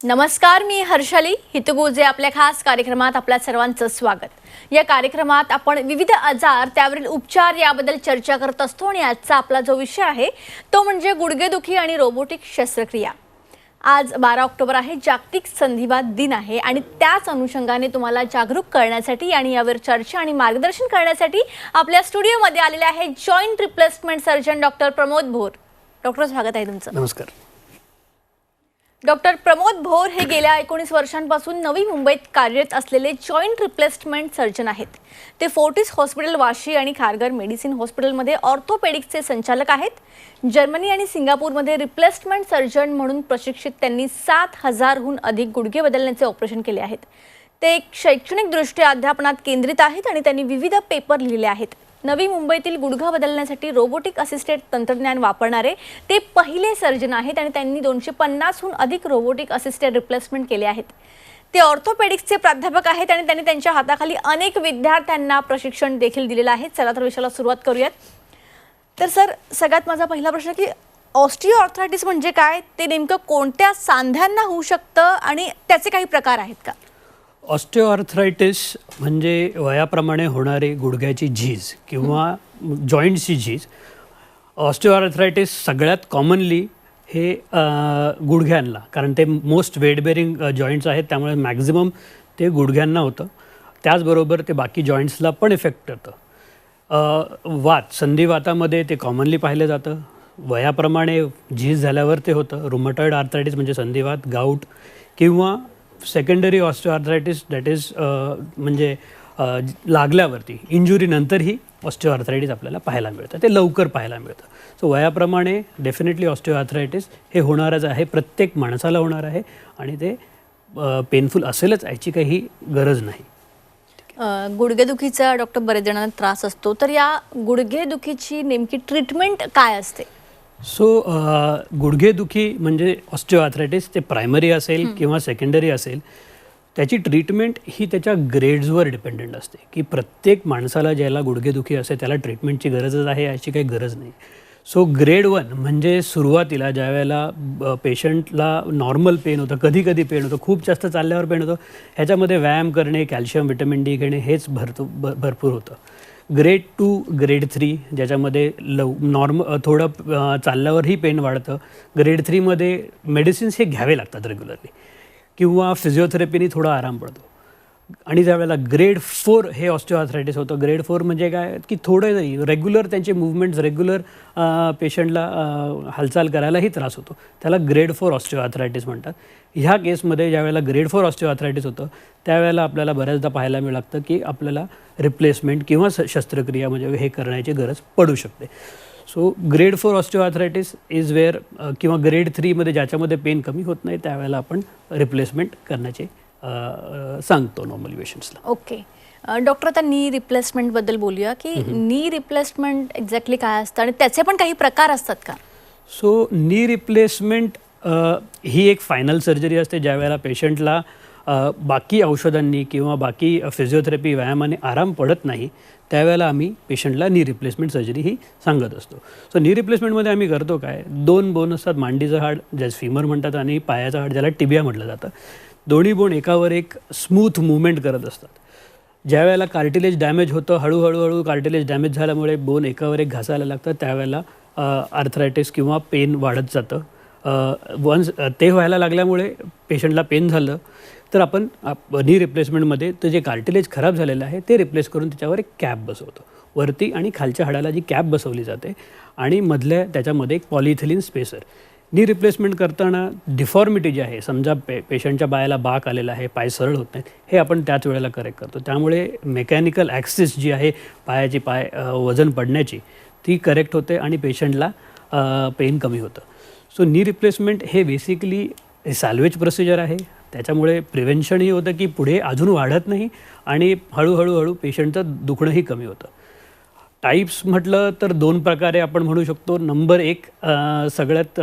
नमस्कार, मी हर्षाली हितगुजे आपल्या खास कार्यक्रमात आपल्या सर्वांचं स्वागत। या कार्यक्रमात आपण विविध आजार त्यावरील उपचार याबद्दल चर्चा करत असतो आणि आजचा आपला जो विषय आहे तो म्हणजे गुडघेदुखी आणि रोबोटिक शस्त्रक्रिया। आज 12 ऑक्टोबर आहे, जागतिक संधिवात दिन आहे आणि त्याच अनुषंगाने तुम्हाला जागरूक करण्यासाठी आणि यावर चर्चा आणि मार्गदर्शन करण्यासाठी आपल्या स्टुडिओमध्ये आलेले आहे joint replacement surgeon doctor Pramod Bhor. Doctor, स्वागत आहे तुमचं। नमस्कार। डॉक्टर प्रमोद भोर हे गेल्या 19 वर्षांपासून नवी मुंबईत कार्यरत असलेले जॉइंट रिप्लेसमेंट सर्जन आहेत। ते फोर्टिस हॉस्पिटल वाशी आणि खारघर मेडिसिन हॉस्पिटलमध्ये ऑर्थोपेडिक्सचे संचालक आहेत। जर्मनी आणि सिंगापूरमध्ये रिप्लेसमेंट सर्जन म्हणून प्रशिक्षित त्यांनी 7000हून अधिक गुडघे बदलण्याचे ऑपरेशन केले आहेत। ते एक शैक्षणिकदृष्ट्या अध्यापनात केंद्रित आहेत आणि त्यांनी विविध पेपर लिहिले आहेत। नवी मुंबईतील गुडघा बदलण्यासाठी रोबोटिक असिस्टेड तंत्रज्ञान वापरणारे ते पहिले सर्जन आहेत आणि त्यांनी 250हून अधिक रोबोटिक असिस्टेड रिप्लेसमेंट केले आहेत। ते ऑर्थोपेडिक्सचे प्राध्यापक आहेत आणि त्यांनी त्यांच्या हाताखाली अनेक विद्यार्थ्यांना प्रशिक्षण देखील दिलेलं आहे। चला तर विषयाला सुरुवात करूयात। तर सर, सगळ्यात माझा पहिला प्रश्न की ऑस्टिओआर्थरायटिस म्हणजे काय, ते नेमकं कोणत्या सांध्यांना होऊ शकतं आणि त्याचे काही प्रकार आहेत का? ऑस्टिओआर्थरायटिस म्हणजे वयाप्रमाणे होणारी गुडघ्याची झीज किंवा जॉईंटची झीज। ऑस्टिओआर्थरायटिस सगळ्यात कॉमनली हे गुडघ्यांना, कारण ते मोस्ट वेट बेरिंग जॉईंट्स आहेत, त्यामुळे मॅक्झिमम ते गुडघ्यांना होतं। त्याचबरोबर ते बाकी जॉईंट्सला पण इफेक्ट होतं। संधिवातामध्ये ते कॉमनली पाहिलं जातं। वयाप्रमाणे झीज झाल्यावर ते होतं। रुमॅटॉइड आर्थरायटिस म्हणजे संधिवात, गाऊट किंवा सेकंडरी ऑस्टिओआर्थरायटिस दॅट इज म्हणजे लागल्यावरती इंजुरीनंतरही ऑस्टिओआर्थरायटिस आपल्याला पाहायला मिळतं। ते लवकर पाहायला मिळतं। सो वयाप्रमाणे डेफिनेटली ऑस्टिओआर्थरायटिस हे होणारच आहे, प्रत्येक माणसाला होणार आहे आणि ते पेनफुल असेलच, याची काही गरज नाही। गुडघेदुखीचा डॉक्टर बरेच जणांना त्रास असतो, तर या गुडघेदुखीची नेमकी ट्रीटमेंट काय असते? सो गुडघेदुखी म्हणजे ऑस्टिओआर्थरायटिस ते प्रायमरी असेल किंवा सेकंडरी असेल, त्याची ट्रीटमेंट ही त्याच्या ग्रेड्सवर डिपेंडंट असते की प्रत्येक माणसाला ज्याला गुडघेदुखी असते त्याला ट्रीटमेंटची गरजच आहे याची काही गरज नाही। सो ग्रेड 1 म्हणजे सुरुवातीला ज्या वेळेला पेशंटला नॉर्मल पेन होतं, कधी कधी पेन होतं, खूप जास्त चालल्यावर पेन होतं, ह्याच्यामध्ये व्यायाम करणे, कॅल्शियम, विटॅमिन डी घेणे हेच भरपूर होतं। ग्रेड 2, ग्रेड 3 ज्याच्यामध्ये थोडं चालल्यावरही पेन वाढतं। ग्रेड 3मध्ये मेडिसिन्स हे घ्यावे लागतात रेग्युलरली किंवा फिजिओथेरपीने थोडा आराम पडतो। आणि ज्यावेळेला ग्रेड 4 हे ऑस्टिओआर्थरायटिस होतं। ग्रेड 4 म्हणजे काय की थोडं रेग्युलर त्यांचे मुवमेंट्स, रेग्युलर पेशंटला हालचाल करायलाही त्रास होतो, त्याला ग्रेड 4 ऑस्टिओआर्थरायटिस म्हणतात। ह्या केसमध्ये ज्यावेळेला ग्रेड 4 ऑस्टिओआर्थरायटिस होतं त्यावेळेला आपल्याला बऱ्याचदा पाहायला लागतं की आपल्याला रिप्लेसमेंट किंवा शस्त्रक्रिया म्हणजे हे करण्याची गरज पडू शकते। So grade 4 osteoarthritis is where किंवा ग्रेड 3मध्ये ज्याच्यामध्ये पेन कमी होत नाही त्यावेळेला आपण रिप्लेसमेंट करण्याचे सांगतो नॉर्मली पेशंट्सला। ओके डॉक्टर, आता नी रिप्लेसमेंटबद्दल बोलूया की नी रिप्लेसमेंट एक्झॅक्टली काय असतं आणि त्याचे पण काही प्रकार असतात का? सो नी रिप्लेसमेंट ही एक फायनल सर्जरी असते ज्यावेळेला पेशंटला बाकी औषधांनी किंवा बाकी फिजिओथेरपी व्यायामाने आराम पडत नाही, त्यावेळेला आम्ही पेशंटला नी रिप्लेसमेंट सर्जरी ही सांगत असतो। सो नी रिप्लेसमेंटमध्ये आम्ही करतो काय, 2 बोन असतात, मांडीचं हाड ज्याला फिमर म्हणतात आणि पायाचं हाड ज्याला टिबिया म्हटलं जातं। दोन्ही बोन एकावर एक स्मूथ मुवमेंट करत असतात। ज्यावेळेला कार्टिलेज डॅमेज होतं, हळूहळू कार्टिलेज डॅमेज झाल्यामुळे बोन एकावर एक घासायला लागतं, त्यावेळेला आर्थरायटिस किंवा पेन वाढत जातं। वन्स ते व्हायला लागल्यामुळे पेशंटला पेन झालं तर आपण नी रिप्लेसमेंटमध्ये ते जे कार्टिलेज खराब झालेलं आहे ते रिप्लेस करून त्याच्यावर एक कॅप बसवतो। वरती आणि खालच्या हाडाला जी कॅप बसवली जाते आणि मधल्या त्याच्यामध्ये एक पॉलिथिलीन स्पेसर। नी रिप्लेसमेंट करताना डिफॉर्मिटी जी आहे, समजा पेशंटच्या पायाला बाक आलेला आहे, पाय सरळ होत नाहीत, हे आपण त्याच वेळेला करेक्ट करतो। त्यामुळे मेकॅनिकल ॲक्सिस जी आहे पायाची वजन पडण्याची ती करेक्ट होते आणि पेशंटला पेन कमी होतं। सो नी रिप्लेसमेंट हे बेसिकली सॅल्वेज प्रोसिजर आहे, त्याच्यामुळे प्रिव्हेन्शनही होतं की पुढे अजून वाढत नाही आणि हळूहळू पेशंटचं दुखणंही कमी होतं। टाईप्स म्हटलं तर 2 प्रकारे आपण म्हणू शकतो। नंबर 1 सगळ्यात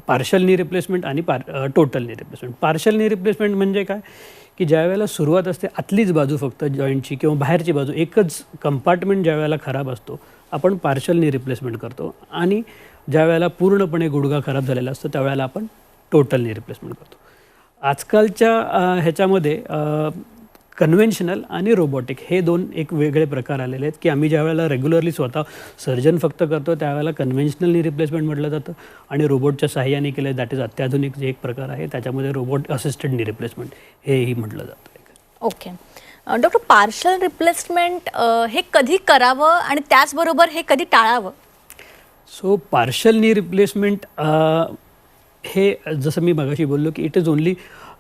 पार्शल नी रिप्लेसमेंट आणि total knee replacement. Partial knee replacement म्हणजे काय की ज्यावेळेला सुरुवात असते आतलीच बाजू फक्त जॉईंटची किंवा बाहेरची बाजू एकच कंपार्टमेंट ज्यावेळेला खराब असतो आपण पार्शल नी रिप्लेसमेंट करतो आणि ज्यावेळेला पूर्णपणे गुडघा खराब झालेला असतो त्यावेळेला आपण टोटल नी रिप्लेसमेंट करतो। आजकालच्या ह्याच्यामध्ये कन्व्हेन्शनल आणि रोबोटिक हे दोन एक वेगळे प्रकार आलेले आहेत की आम्ही ज्या वेळेला रेग्युलरली स्वतः सर्जन फक्त करतो त्यावेळेला कन्व्हेन्शनल नी रिप्लेसमेंट म्हटलं जातं आणि रोबोटच्या सहाय्याने केलं दॅट इज अत्याधुनिक जे एक प्रकार आहे त्याच्यामध्ये रोबोट असिस्टेड नी रिप्लेसमेंट हेही म्हटलं जातं. ओके डॉक्टर, पार्शल रिप्लेसमेंट हे कधी करावं आणि त्याचबरोबर हे कधी टाळावं? सो पार्शल नी रिप्लेसमेंट हे जसं मी मगाशी बोललो की इट इज ओनली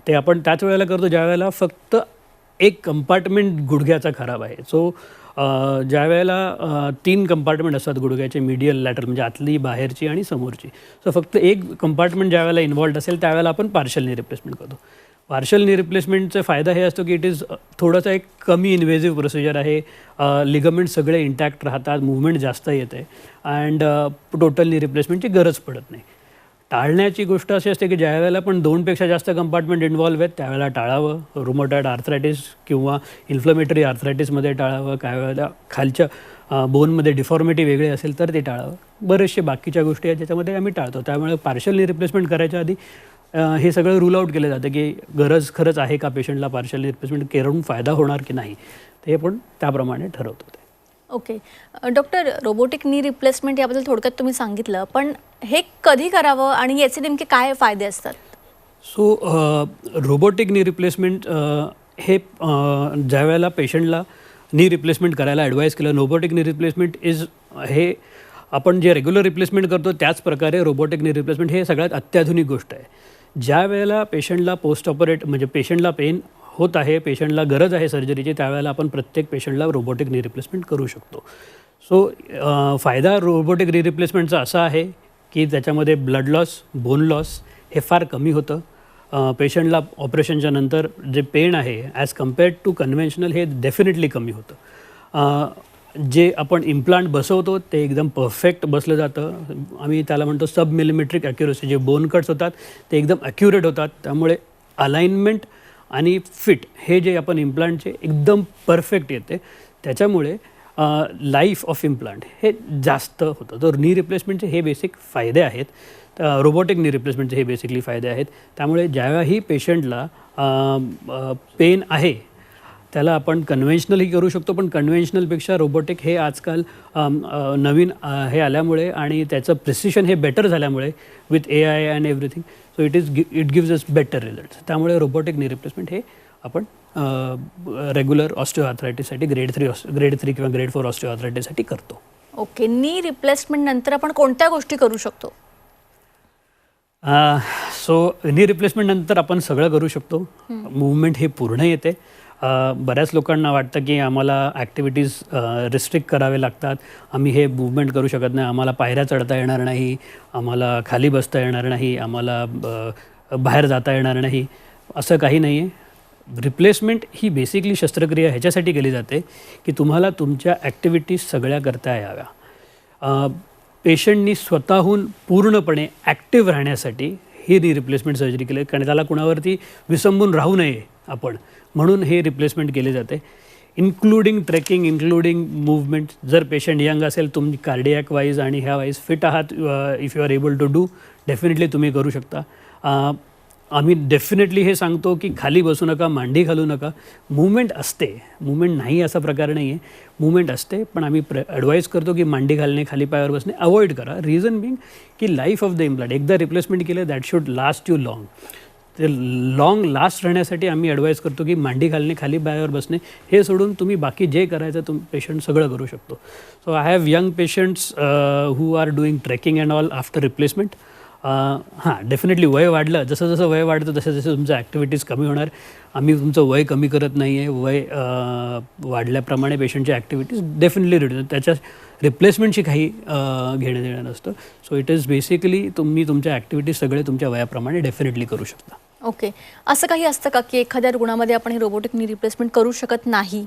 ते आपण त्याच वेळेला करतो ज्या वेळेला फक्त एक कंपार्टमेंट गुडघ्याचा खराब आहे. सो ज्या वेळेला 3 कंपार्टमेंट असतात गुडघ्याचे, मीडियल लॅटरल म्हणजे आतली, बाहेरची आणि समोरची. सो फक्त एक कंपार्टमेंट ज्या वेळेला इन्व्हॉल्ड असेल त्यावेळेला आपण पार्शल नी रिप्लेसमेंट करतो. पार्शल नी रिप्लेसमेंटचा फायदा हे असतो की इट इज थोडासा एक कमी इन्व्हेजिव्ह प्रोसिजर आहे. लिगमेंट सगळे इंटॅक्ट राहतात, मूवमेंट जास्त येते अँड टोटल नी रिप्लेसमेंटची गरज पडत नाही. टाळण्याची गोष्ट अशी असते की ज्या वेळेला पण 2पेक्षा जास्त कंपार्टमेंट इन्व्हॉल्व आहेत त्यावेळेला टाळावं. रुमॅटॉइड आर्थरायटिस किंवा इन्फ्लमेटरी आर्थरायटिसमध्ये टाळावं. काही वेळेला खालच्या बोनमध्ये डिफॉर्मिटी वेगळी असेल तर ते टाळावं. बरेचसे बाकीच्या गोष्टी आहेत ज्याच्यामध्ये आम्ही टाळतो. त्यामुळे पार्शल नी रिप्लेसमेंट करायच्या आधी हे सगळं रूल आउट केलं जातं की गरज खरंच आहे का पेशंटला पार्शल नी रिप्लेसमेंट करून फायदा होणार की नाही ते पण त्याप्रमाणे ठरवतो. Okay doctor, robotic knee replacement याबद्दल थोडक्यात तुम्ही सांगितलं, पण हे कधी करावं आणि याचे नेमके काय फायदे असतात? सो रोबोटिक नी रिप्लेसमेंट हे ज्या वेळेला पेशंटला नी रिप्लेसमेंट करायला ॲडवाईज केलं. रोबोटिक नी रिप्लेसमेंट इज हे आपण जे रेग्युलर रिप्लेसमेंट करतो त्याच प्रकारे रोबोटिक नी रिप्लेसमेंट हे सगळ्यात अत्याधुनिक गोष्ट आहे. ज्या वेळेला पेशंटला पोस्ट ऑपरेट म्हणजे पेशंटला पेन होत आहे, पेशंटला गरज आहे सर्जरीची, त्यावेळेला आपण प्रत्येक पेशंटला रोबोटिक नी रिप्लेसमेंट करू शकतो. सो फायदा रोबोटिक नी रिप्लेसमेंटचा असा आहे की त्याच्यामध्ये ब्लड लॉस, बोन लॉस हे फार कमी होतं. पेशंटला ऑपरेशनच्या नंतर जे पेन आहे ॲज कम्पेअर्ड टू कन्व्हेन्शनल हे डेफिनेटली कमी होतं. जे आपण इम्प्लांट बसवतो ते एकदम परफेक्ट बसलं जातं. आम्ही त्याला म्हणतो सब मिलिमेट्रिक ॲक्युरसी. जे बोन कट्स होतात ते एकदम ॲक्युरेट होतात. त्यामुळे अलाइनमेंट आणि फिट हे जे आपण इम्प्लांटचे एकदम परफेक्ट येते. त्याच्यामुळे लाईफ ऑफ इम्प्लांट हे जास्त होतं. तर नी रिप्लेसमेंटचे हे बेसिक फायदे आहेत. रोबोटिक नी रिप्लेसमेंटचे हे बेसिकली फायदे आहेत. त्यामुळे ज्यावेळी पेशंटला पेन आहे त्याला आपण कन्व्हेन्शनलही करू शकतो, पण कन्व्हेन्शनलपेक्षा रोबोटिक हे आजकाल नवीन हे आल्यामुळे आणि त्याचं प्रिसिशन हे बेटर झाल्यामुळे with AI and everything, so it gives us better results. त्यामुळे रोबोटिक नी रिप्लेसमेंट हे आपण रेग्युलर ऑस्टिओआर्थरायटिससाठी ग्रेड 3 किंवा ग्रेड 4 ऑस्टिओआर्थरायटिससाठी करतो. ओके, नी रिप्लेसमेंट नंतर आपण कोणत्या गोष्टी करू शकतो? सो नी रिप्लेसमेंट नंतर आपण सगळं करू शकतो. मूवमेंट हे पूर्ण येते. बऱ्याच लोकांना वाटतं की आम्हाला ॲक्टिव्हिटीज रिस्ट्रिक्ट करावे लागतात, आम्ही हे मूवमेंट करू शकत नाही, आम्हाला पायऱ्या चढता येणार नाही, आम्हाला खाली बसता येणार नाही, आम्हाला बाहेर जाता येणार नाही. असं काही नाही आहे. रिप्लेसमेंट ही बेसिकली शस्त्रक्रिया ह्याच्यासाठी केली जाते की तुम्हाला तुमच्या ॲक्टिव्हिटीज सगळ्या करता याव्या. पेशंटनी स्वतःहून पूर्णपणे ॲक्टिव्ह राहण्यासाठी ही नी रिप्लेसमेंट सर्जरी केली, कारण त्याला कुणावरती विसंबून राहू नये आपण, म्हणून हे रिप्लेसमेंट केले जाते. Including trekking, including movement. जर पेशंट यंग असेल, तुम्ही कार्डियॅक वाईज आणि ह्या वाईज फिट आहात, if you are able to do, definitely तुम्ही करू शकता. आम्ही डेफिनेटली हे सांगतो की खाली बसू नका, मांडी घालू नका. मूवमेंट असते, मूवमेंट नाही असा प्रकार नाही आहे, मूवमेंट असते, पण आम्ही ॲडवाईज करतो की मांडी घालणे, खाली पायावर बसणे अवॉइड करा. रिझन बिंग की लाईफ ऑफ द इम्प्लांट एकदा रिप्लेसमेंट केलं that should last you long. ते लॉंग लास्ट राहण्यासाठी आम्ही ॲडवाईज करतो की मांडी घालणे, खाली पायावर बसणे हे सोडून तुम्ही बाकी जे करायचं पेशंट सगळं करू शकतो. So I have young patients who are doing trekking and all after replacement. हां, डेफिनेटली वय वाढलं, जसं जसं वय वाढतं तसं तसं तुमचं ॲक्टिव्हिटीज कमी होणार. आम्ही तुमचं वय कमी करत नाही आहे, वय वाढल्याप्रमाणे पेशंटची ॲक्टिव्हिटीज डेफिनेटली रिड्यूस, त्याच्या रिप्लेसमेंटची काही घेणं देणं नसतं. सो इट इज बेसिकली तुम्ही तुमच्या ॲक्टिव्हिटीज सगळे तुमच्या वयाप्रमाणे डेफिनेटली करू शकता. ओके, असं काही असतं का की एखाद्या रुग्णामध्ये आपण हे रोबोटिक नी रिप्लेसमेंट करू शकत नाही?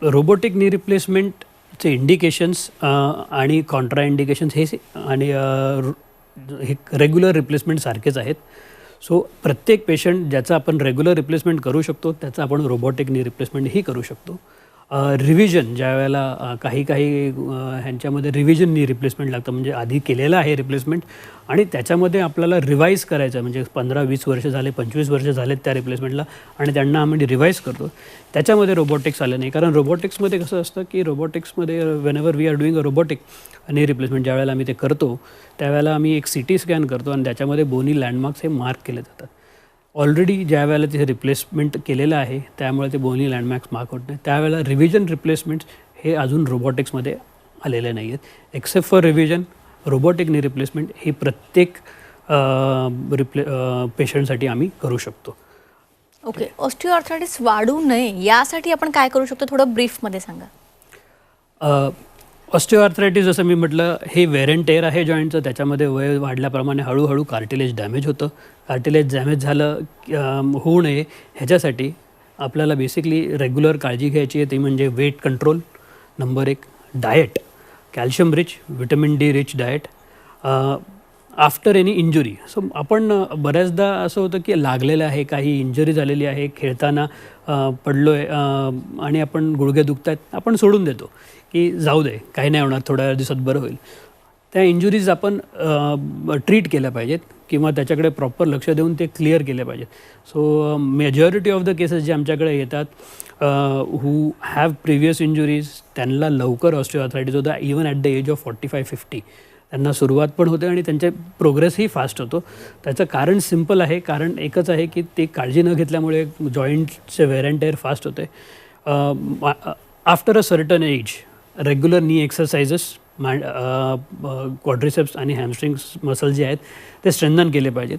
रोबोटिक नी रिप्लेसमेंटचे इंडिकेशन्स आणि कॉन्ट्रा इंडिकेशन्स हे आणि हे रेग्युलर रिप्लेसमेंट सारखेच आहेत. सो प्रत्येक पेशंट ज्याचं आपण रेग्युलर रिप्लेसमेंट करू शकतो त्याचं आपण रोबोटिक नी रिप्लेसमेंटही करू शकतो. रिव्हिजन ज्या वेळेला काही ह्यांच्यामध्ये रिव्हिजन नी रिप्लेसमेंट लागतं, म्हणजे आधी केलेलं आहे रिप्लेसमेंट आणि त्याच्यामध्ये आपल्याला रिवाईज करायचं, म्हणजे 15-20 वर्ष झाले, 25 वर्ष झालेत त्या रिप्लेसमेंटला आणि त्यांना आम्ही रिवाईज करतो. त्याच्यामध्ये रोबोटिक्स आलं नाही, कारण रोबोटिक्समध्ये कसं असतं की रोबोटिक्समध्ये whenever we are doing a robotic knee replacement ज्या वेळेला आम्ही ते करतो त्यावेळेला आम्ही एक CT स्कॅन करतो आणि त्याच्यामध्ये बोनी लँडमार्क्स हे मार्क केले जातात. ऑलरेडी ज्या वेळेला ते रिप्लेसमेंट केलेलं आहे त्यामुळे ते बोनी लँडमार्क्स मार्क होत नाही. त्यावेळेला रिव्हिजन रिप्लेसमेंट्स हे अजून रोबोटिक्समध्ये आलेले नाही आहेत. Except for revision, robotic knee replacement ही प्रत्येक पेशंटसाठी आम्ही करू शकतो. ओके, ऑस्टिओआर्थरायटिस वाढू नये यासाठी आपण काय करू शकतो, थोडं ब्रीफमध्ये सांगा. ऑस्टिओआर्थरायटिस जसं मी म्हटलं हे वेअर अँड टेअर आहे जॉईंटचं. त्याच्यामध्ये वय वाढल्याप्रमाणे हळूहळू कार्टिलेज डॅमेज होतं. कार्टिलेज डॅमेज होऊ नये ह्याच्यासाठी आपल्याला बेसिकली रेग्युलर काळजी घ्यायची आहे, ती म्हणजे weight control. Number 1, diet, calcium rich, vitamin D rich diet after any injury. So आपण बऱ्याचदा असं होतं की लागलेलं आहे, काही इंजुरी झालेली आहे, खेळताना पडलो आहे आणि आपण गुडघे दुखत आहेत, आपण सोडून देतो की जाऊ दे, काही नाही होणार, थोड्या दिवसात बरं होईल. त्या इंजुरीज आपण ट्रीट केल्या पाहिजेत किंवा त्याच्याकडे प्रॉपर लक्ष देऊन ते क्लिअर केले पाहिजेत. So majority of the cases जे आमच्याकडे येतात हू हॅव प्रिव्हियस इंजुरीज त्यांना लवकर ऑस्टिओआर्थरायटिस होतं, even at the age of 45-50 त्यांना सुरुवात पण होते आणि त्यांचे प्रोग्रेसही फास्ट होतो. त्याचं कारण सिम्पल आहे, कारण एकच आहे की ते काळजी न घेतल्यामुळे जॉईंटचे वेअर अँड टेअर फास्ट होते. After a certain age regular knee exercises, quadriceps आणि हॅमस्ट्रिंग्स मसल जे आहेत ते स्ट्रेंथन केले पाहिजेत.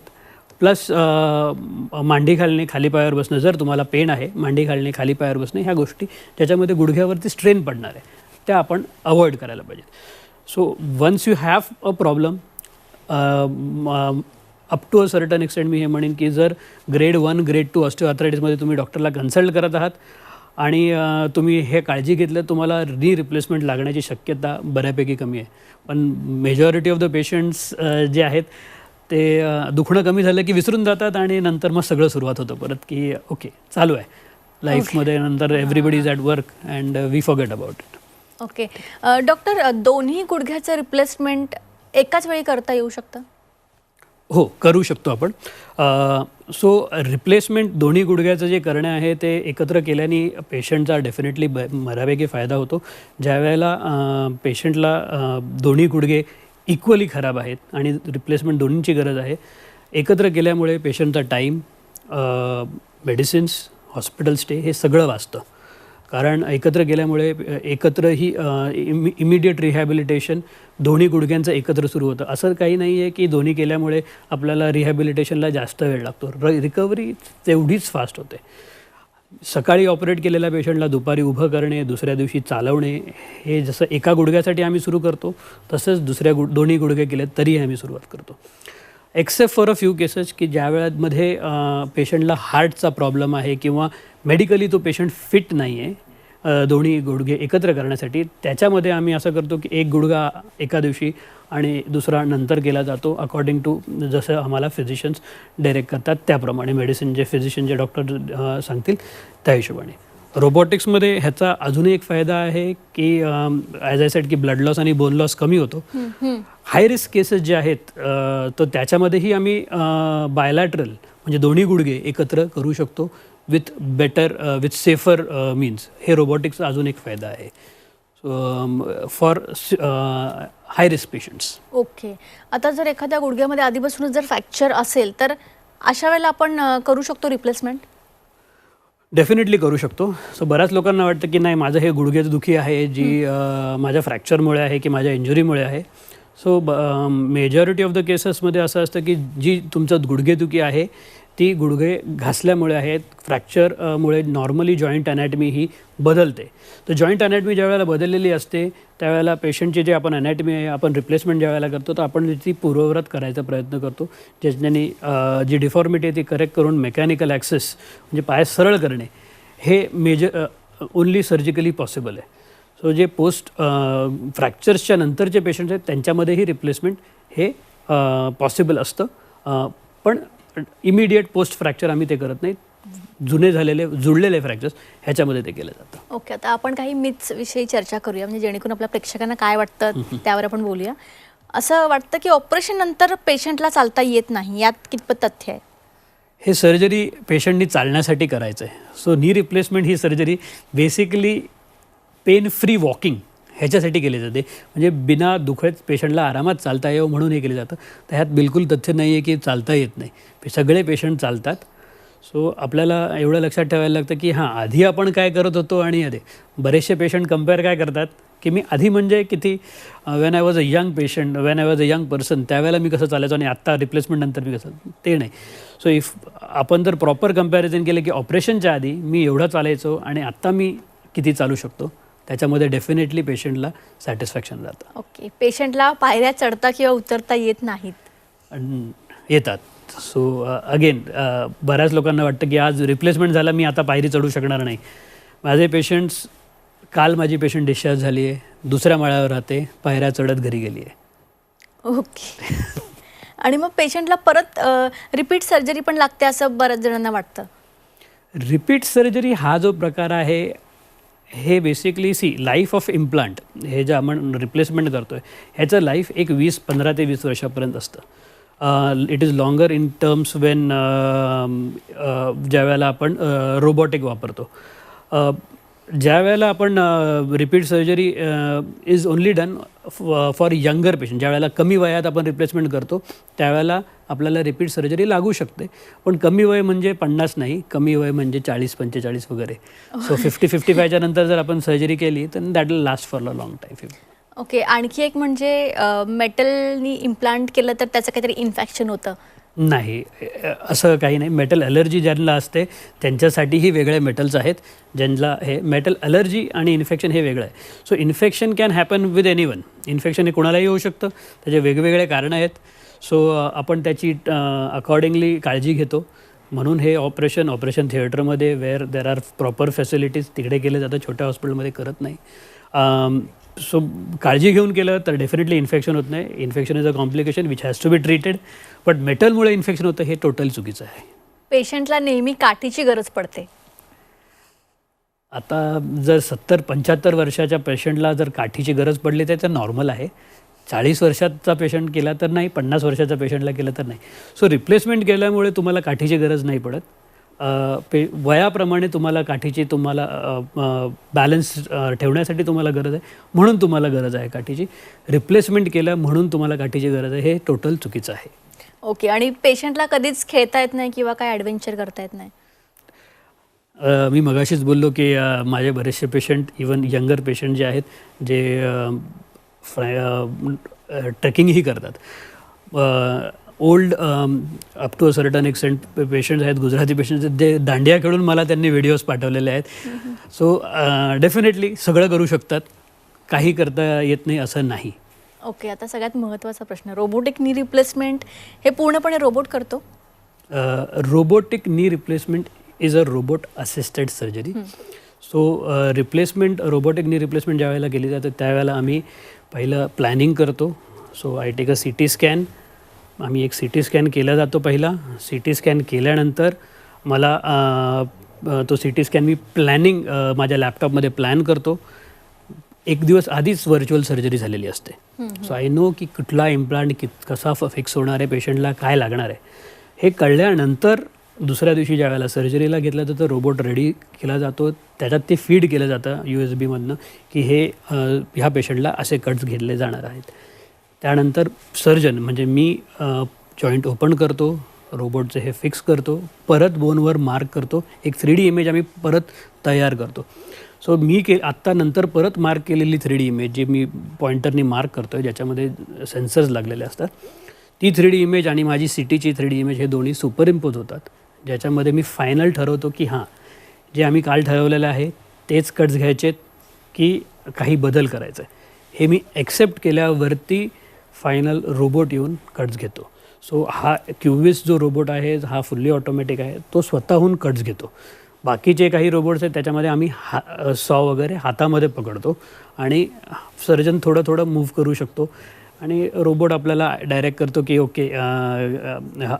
प्लस मांडी घालणे, खाली पायावर बसणं, जर तुम्हाला पेन आहे मांडी घालणे, खाली पायावर बसणे, ह्या गोष्टी ज्याच्यामध्ये गुडघ्यावरती स्ट्रेन पडणार आहे त्या आपण अवॉइड करायला पाहिजेत. So once you have a problem up to a certain extent, मी हे म्हणेन की जर ग्रेड 1, ग्रेड 2 ऑस्टिओआर्थरायटिसमध्ये तुम्ही डॉक्टरला कन्सल्ट करत आहात आणि तुम्ही हे काळजी घेतलं, तुम्हाला रिप्लेसमेंट लागण्याची शक्यता बऱ्यापैकी कमी आहे. पण मेजॉरिटी ऑफ द पेशंट्स जे आहेत ते दुखणं कमी झालं की विसरून जातात आणि नंतर मग सगळं सुरुवात होतं परत की ओके चालू आहे लाईफमध्ये, नंतर everybody is at work and we forget about it. Okay doctor, दोन्ही गुडघ्याचं रिप्लेसमेंट एकाच वेळी करता येऊ शकतं? हो, करू शकतो आपण. सो रिप्लेसमेंट दोन्ही गुडघ्याचं जे करणे आहे ते एकत्र केल्याने पेशंटचा डेफिनेटली बऱ्यापैकी फायदा होतो. ज्या वेळेला पेशंटला दोन्ही गुडघे इक्वली खराब आहेत आणि रिप्लेसमेंट दोन्हींची गरज आहे, एकत्र केल्यामुळे पेशंटचा टाईम, मेडिसिन्स, हॉस्पिटल स्टे हे सगळं वाचतं. कारण एकत्र केल्यामुळे एकत्रही इमिडिएट रिहॅबिलिटेशन दोन्ही गुडघ्यांचं एकत्र सुरू होतं. असं काही नाही आहे की दोन्ही केल्यामुळे आपल्याला रिहॅबिलिटेशनला जास्त वेळ लागतो. रिकव्हरी तेवढीच फास्ट होते. सकाळी ऑपरेट केलेल्या पेशंटला दुपारी उभं करणे, दुसऱ्या दिवशी चालवणे, हे जसं एका गुडघ्यासाठी आम्ही सुरू करतो तसंच दोन्ही गुडघे केले तरी आम्ही सुरुवात करतो. Except for a few cases की ज्या वेळामध्ये पेशंटला हार्टचा प्रॉब्लेम आहे किंवा मेडिकली तो पेशंट फिट नाही आहे दोन्ही गुडघे एकत्र करण्यासाठी, त्याच्यामध्ये आम्ही असं करतो की एक गुडघा एका दिवशी आणि दुसरा नंतर केला जातो अकॉर्डिंग टू जसं आम्हाला फिजिशियन्स डायरेक्ट करतात त्याप्रमाणे, मेडिसिन जे फिजिशियन जे डॉक्टर सांगतील त्या हिशोबाने. रोबोटिक्समध्ये ह्याचा अजूनही एक फायदा आहे की ॲज आय सेड की ब्लड लॉस आणि बोन लॉस कमी होतो. हाय रिस्क केसेस जे आहेत तर त्याच्यामध्येही आम्ही बायलॅटरल म्हणजे दोन्ही गुडघे एकत्र करू शकतो विथ सेफर मीन्स. हे रोबोटिक्सचा अजून एक फायदा आहे for high risk patients. Okay, आता जर एखाद्या गुडघ्यामध्ये आधीपासूनच जर फ्रॅक्चर असेल तर अशा वेळेला आपण करू शकतो रिप्लेसमेंट? डेफिनेटली करू शकतो. सो बऱ्याच लोकांना वाटतं की नाही माझं हे गुडघ्याचं दुखी आहे जी माझ्या फ्रॅक्चरमुळे आहे की माझ्या इंजुरीमुळे आहे. सो मेजॉरिटी ऑफ द केसेसमध्ये असं असतं की जी तुमचं गुडघेदुखी आहे ती गुडघे घासल्यामुळे आहेत. फ्रॅक्चरमुळे नॉर्मली जॉईंट अनॅटमी ही बदलते. तर जॉईंट अनॅटमी ज्या वेळेला बदललेली असते त्यावेळेला पेशंटची जे आपण अनॅटमी आहे आपण रिप्लेसमेंट ज्या वेळेला करतो तर आपण ती पूर्ववत करायचा प्रयत्न करतो, ज्याच्याने जी डिफॉर्मिटी आहे ती करेक्ट करून मेकॅनिकल ॲक्सेस म्हणजे पाय सरळ करणे हे ओन्ली सर्जिकली पॉसिबल आहे. सो जे पोस्ट फ्रॅक्चर्सच्या नंतरचे पेशंट्स आहेत त्यांच्यामध्येही रिप्लेसमेंट हे पॉसिबल असतं, पण इमिडिएट पोस्ट फ्रॅक्चर आम्ही ते करत नाही. जुने झालेले जुळलेले फ्रॅक्चर्स ह्याच्यामध्ये ते केलं जातं. ओके, आता आपण काही मिथ्स विषयी चर्चा करूया, म्हणजे जेणेकरून आपल्या प्रेक्षकांना काय वाटतं त्यावर आपण बोलूया. असं वाटतं की ऑपरेशन नंतर पेशंटला चालता येत नाही, यात कितपत तथ्य आहे? हे सर्जरी पेशंटनी चालण्यासाठी करायचं आहे. सो नी रिप्लेसमेंट ही surgery basically pain free walking ह्याच्यासाठी केली जाते, म्हणजे बिना दुखत पेशंटला आरामात चालता यावं म्हणून हे केलं जातं. तर ह्यात बिलकुल तथ्य नाही आहे की चालता येत नाही. सगळे पेशंट चालतात. सो आपल्याला एवढं लक्षात ठेवायला लागतं की हां, आधी आपण काय करत होतो आणि आधी बरेचसे पेशंट कम्पेअर काय करतात की मी आधी म्हणजे किती when I was a young patient, when I was a young person, त्यावेळेला मी कसं चालायचो आणि आत्ता रिप्लेसमेंट नंतर मी कसं, ते नाही. सो इफ आपण जर प्रॉपर कम्पॅरिझन केलं की ऑपरेशनच्या आधी मी एवढं चालायचो आणि आत्ता मी किती चालू शकतो, त्याच्यामध्ये डेफिनेटली पेशंटला सॅटिस्फॅक्शन जातं. ओके, पेशंटला पायऱ्या चढता किंवा उतरता येत नाहीत? येतात. सो अगेन बऱ्याच लोकांना वाटतं की आज रिप्लेसमेंट झाला, मी आता पायरी चढू शकणार नाही. माझे पेशंट्स, काल माझी पेशंट डिस्चार्ज झाली आहे, दुसऱ्या माळ्यावर राहते, पायऱ्या चढत घरी गेली आहे. ओके. आणि मग पेशंटला परत रिपीट सर्जरी पण लागते असं बऱ्याच जणांना वाटतं. रिपीट सर्जरी हा जो प्रकार आहे, हे बेसिकली लाईफ ऑफ इम्प्लांट, हे जे आपण रिप्लेसमेंट करतो आहे ह्याचं लाईफ एक 15 ते 20 वर्षापर्यंत असतं. It is longer in terms Wien ज्या वेळेला आपण रोबोटिक वापरतो. ज्या वेळेला आपण repeat surgery is only done for younger patient, ज्या वेळेला कमी वयात आपण रिप्लेसमेंट करतो त्यावेळेला आपल्याला रिपीट सर्जरी लागू शकते. पण कमी वय म्हणजे 50 नाही, कमी वय म्हणजे 40-45 वगैरे. सो 50-55च्या नंतर जर आपण सर्जरी केली तर that will last for a long time. Okay, आणखी एक म्हणजे मेटलनी इम्प्लांट केलं तर त्याचं काहीतरी इन्फेक्शन होतं? नाही, असं काही नाही. मेटल ॲलर्जी ज्यांना असते त्यांच्यासाठीही वेगळे मेटल्स आहेत. ज्यांना हे मेटल ॲलर्जी आणि इन्फेक्शन हे वेगळं आहे. So infection can happen with anyone. Infection हे कोणालाही होऊ शकतं, त्याचे वेगवेगळे कारणं आहेत. सो आपण त्याची अकॉर्डिंगली काळजी घेतो. म्हणून हे ऑपरेशन थिएटरमध्ये where there are proper facilities तिकडे केले जातं, छोट्या हॉस्पिटलमध्ये करत नाही. सो काळजी घेऊन केलं तर डेफिनेटली इन्फेक्शन होत नाही. Infection is a complication which has to be treated. But मेटलमुळे इन्फेक्शन होतं हे टोटल चुकीचं आहे. पेशंटला नेहमी काठीची गरज पडते. आता जर 70-75 वर्षाच्या पेशंटला जर काठीची गरज पडली तर ते नॉर्मल आहे. 40 वर्षाचा पेशंट केला तर नाही, 50 वर्षाच्या पेशंटला केलं तर नाही. सो रिप्लेसमेंट केल्यामुळे तुम्हाला काठीची गरज नाही पडत. वयाप्रमाणे तुम्हाला काठीची बॅलन्स ठेवण्यासाठी तुम्हाला गरज आहे, म्हणून तुम्हाला गरज आहे काठीची. रिप्लेसमेंट केलं म्हणून तुम्हाला काठीची गरज आहे, हे टोटल चुकीचं आहे. ओके, आणि पेशंटला कधीच खेळता येत नाही किंवा काय ॲडव्हेंचर करता येत नाही? मी मगाशीच बोललो की माझे बरेचसे पेशंट, इवन यंगर पेशंट जे आहेत, जे ट्रेकिंगही करतात. Old up to a certain extent patients आहेत, गुजराती पेशंट्स आहेत, जे दांडिया खेळून मला त्यांनी व्हिडिओज पाठवलेले आहेत. सो डेफिनेटली सगळं करू शकतात, काही करता येत नाही असं नाही. ओके, आता सगळ्यात महत्त्वाचा प्रश्न, रोबोटिक नी रिप्लेसमेंट हे पूर्णपणे रोबोट करतो? Robotic knee replacement is a robot assisted surgery. So robotic knee replacement ज्या वेळेला केली जाते त्यावेळेला आम्ही पहिलं प्लॅनिंग करतो. So I take a CT scan. आम्ही एक CT स्कॅन केला जातो पहिला. CT स्कॅन केल्यानंतर मला तो CT स्कॅन मी माझ्या लॅपटॉपमध्ये प्लॅन करतो. एक दिवस आधीच व्हर्च्युअल सर्जरी झालेली असते. सो आय नो की कुठला इम्प्लांट कसा फिक्स होणार आहे, पेशंटला काय लागणार आहे, हे कळल्यानंतर दुसऱ्या दिवशी ज्या वेळेला सर्जरीला घेतलं तर तो रोबोट रेडी केला जातो. त्याच्यात ते फीड केलं जातं USB मधनं की ह्या पेशंटला असे कट्स घेतले जाणार आहेत. त्यानंतर सर्जन म्हणजे मी जॉईंट ओपन करतो, रोबोटचं हे फिक्स करतो, परत बोनवर मार्क करतो, एक 3D इमेज आम्ही परत तयार करतो. सो मी आत्ता नंतर परत मार्क केलेली 3D इमेज जी मी पॉइंटरनी मार्क करतो आहे, ज्याच्यामध्ये सेन्सर्स लागलेले असतात, ती 3D इमेज आणि माझी CTची 3D इमेज हे दोन्ही सुपरइम्पोज होतात, ज्याच्यामध्ये मी फायनल ठरवतो की हां, जे आम्ही काल ठरवलेलं आहे तेच कट्स घ्यायचेत की काही बदल करायचा आहे, हे मी ॲक्सेप्ट केल्यावरती फायनल रोबोट येऊन कट्स घेतो. सो हा क्युविस जो रोबोट आहे हा फुल्ली ऑटोमॅटिक आहे, तो स्वतःहून कट्स घेतो. बाकीचे काही रोबोट्स आहेत त्याच्यामध्ये आम्ही सॉ वगैरे हातामध्ये पकडतो आणि सर्जन थोडं थोडं मूव्ह करू शकतो. आणि रोबोट आपल्याला डायरेक्ट करतो की ओके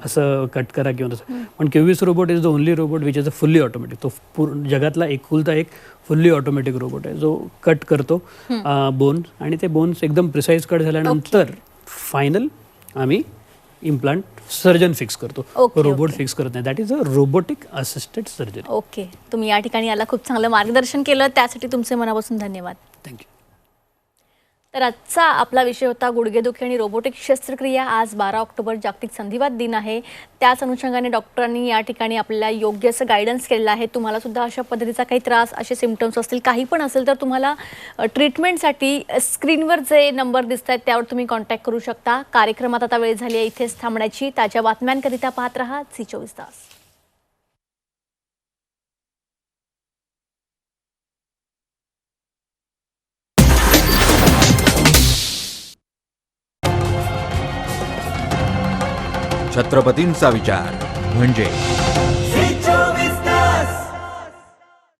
असं कट करा किंवा तसं. पण Cuvis robot is the only robot which is a fully automatic. तो जगातला एकुलता एक फुल्ली ऑटोमॅटिक रोबोट आहे जो कट करतो बोन, आणि ते बोन्स एकदम प्रिसाईज कट झाल्यानंतर फायनल आम्ही इम्प्लांट सर्जन फिक्स करतो, Okay, रोबोट okay. फिक्स करत नाही. That is a robotic assisted surgery. Okay, तुम्ही या ठिकाणी याला खूप चांगलं मार्गदर्शन केलं, त्यासाठी तुमचे मनापासून धन्यवाद. थँक्यू. तर आजचा आपला विषय होता गुडघेदुखी आणि रोबोटिक शस्त्रक्रिया. आज 12 ऑक्टोबर जागतिक संधिवात दिन आहे. त्याच अनुषंगाने डॉक्टरांनी या ठिकाणी आपल्याला योग्य असं गायडन्स केलेलं आहे. तुम्हाला सुद्धा अशा पद्धतीचा काही त्रास, असे सिम्पटम्स असतील, काही पण असेल तर तुम्हाला ट्रीटमेंटसाठी स्क्रीनवर जे नंबर दिसत आहेत त्यावर तुम्ही कॉन्टॅक्ट करू शकता. कार्यक्रमात आता वेळ झाली आहे इथेच थांबण्याची. ताज्या बातम्यांकरिता पाहत रहा झी24 तास. छत्रपतींचा विचार म्हणजे